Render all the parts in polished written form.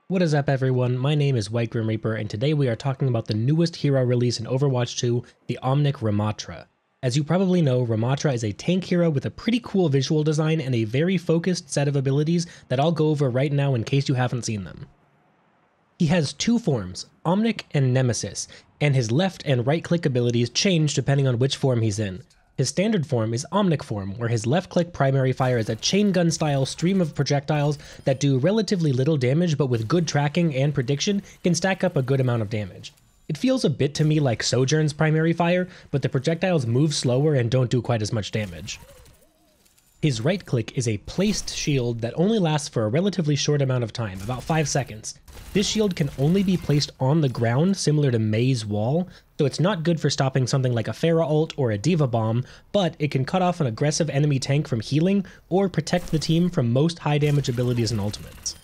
What is up everyone, my name is White Grim Reaper and today we are talking about the newest hero release in Overwatch 2, the Omnic Ramattra. As you probably know, Ramattra is a tank hero with a pretty cool visual design and a very focused set of abilities that I'll go over right now in case you haven't seen them. He has two forms, Omnic and Nemesis, and his left and right click abilities change depending on which form he's in. His standard form is Omnic form, where his left click primary fire is a chain gun style stream of projectiles that do relatively little damage but with good tracking and prediction can stack up a good amount of damage. It feels a bit to me like Sojourn's primary fire, but the projectiles move slower and don't do quite as much damage. His right click is a placed shield that only lasts for a relatively short amount of time, about 5 seconds. This shield can only be placed on the ground, similar to Mei's wall, so it's not good for stopping something like a Pharah ult or a D.Va bomb, but it can cut off an aggressive enemy tank from healing or protect the team from most high damage abilities and ultimates.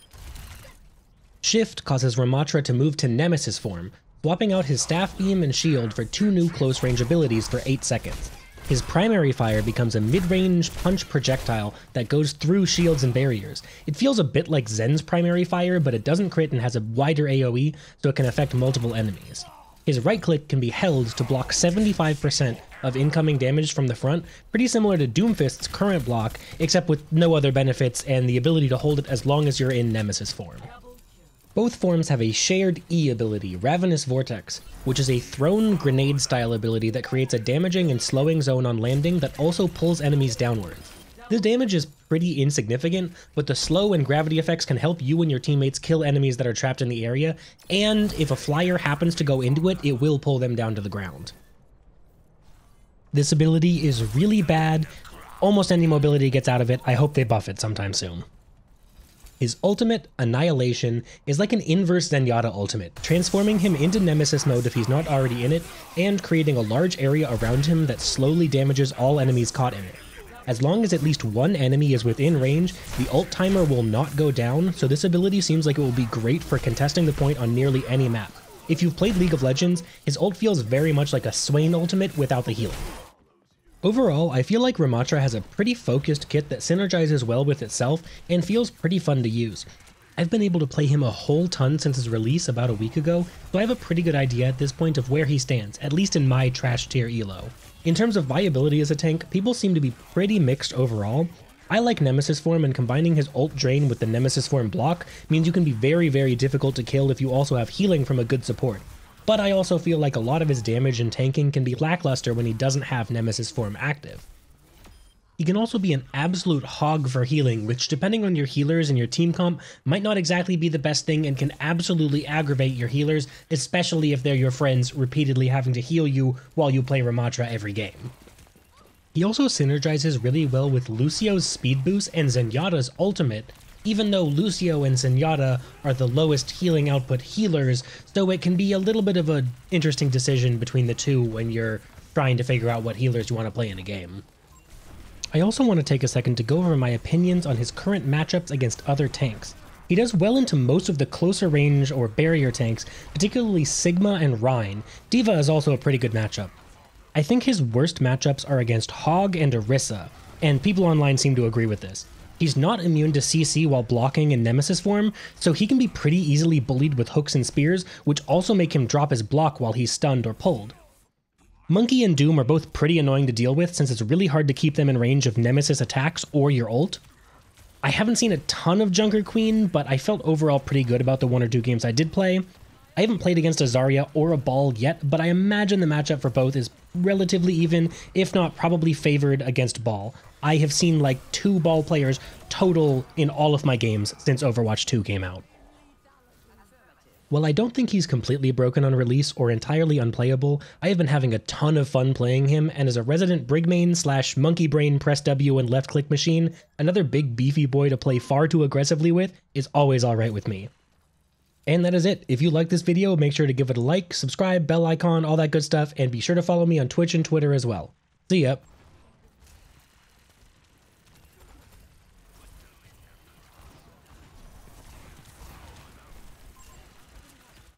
Shift causes Ramattra to move to Nemesis form, swapping out his staff beam and shield for two new close range abilities for 8 seconds. His primary fire becomes a mid-range punch projectile that goes through shields and barriers. It feels a bit like Zen's primary fire, but it doesn't crit and has a wider AoE, so it can affect multiple enemies. His right click can be held to block 75% of incoming damage from the front, pretty similar to Doomfist's current block, except with no other benefits and the ability to hold it as long as you're in Nemesis form. Both forms have a shared E ability, Ravenous Vortex, which is a thrown grenade style ability that creates a damaging and slowing zone on landing that also pulls enemies downwards. This damage is pretty insignificant, but the slow and gravity effects can help you and your teammates kill enemies that are trapped in the area, and if a flyer happens to go into it, it will pull them down to the ground. This ability is really bad. Almost any mobility gets out of it. I hope they buff it sometime soon. His ultimate, Annihilation, is like an inverse Zenyatta ultimate, transforming him into Nemesis mode if he's not already in it, and creating a large area around him that slowly damages all enemies caught in it. As long as at least one enemy is within range, the ult timer will not go down, so this ability seems like it will be great for contesting the point on nearly any map. If you've played League of Legends, his ult feels very much like a Swain ultimate without the healing. Overall, I feel like Ramattra has a pretty focused kit that synergizes well with itself and feels pretty fun to use. I've been able to play him a whole ton since his release about a week ago, so I have a pretty good idea at this point of where he stands, at least in my trash tier elo. In terms of viability as a tank, people seem to be pretty mixed overall. I like Nemesis form, and combining his ult drain with the Nemesis form block means you can be very difficult to kill if you also have healing from a good support. But I also feel like a lot of his damage and tanking can be lackluster when he doesn't have Nemesis form active. He can also be an absolute hog for healing, which depending on your healers and your team comp might not exactly be the best thing and can absolutely aggravate your healers, especially if they're your friends repeatedly having to heal you while you play Ramattra every game. He also synergizes really well with Lucio's speed boost and Zenyatta's ultimate, even though Lucio and Zenyatta are the lowest healing output healers, so it can be a little bit of an interesting decision between the two when you're trying to figure out what healers you want to play in a game. I also want to take a second to go over my opinions on his current matchups against other tanks. He does well into most of the closer range or barrier tanks, particularly Sigma and Rein. D.Va is also a pretty good matchup. I think his worst matchups are against Hog and Orisa, and people online seem to agree with this. He's not immune to CC while blocking in Nemesis form, so he can be pretty easily bullied with hooks and spears, which also make him drop his block while he's stunned or pulled. Monkey and Doom are both pretty annoying to deal with since it's really hard to keep them in range of Nemesis attacks or your ult. I haven't seen a ton of Junker Queen, but I felt overall pretty good about the 1 or 2 games I did play. I haven't played against a Zarya or a Ball yet, but I imagine the matchup for both is relatively even, if not probably favored against Ball. I have seen like 2 Ball players total in all of my games since Overwatch 2 came out. While I don't think he's completely broken on release or entirely unplayable, I have been having a ton of fun playing him, and as a resident Brigmain / monkey brain press W and left click machine, another big beefy boy to play far too aggressively with is always alright with me. And that is it. If you like this video, make sure to give it a like, subscribe, bell icon, all that good stuff, and be sure to follow me on Twitch and Twitter as well. See ya!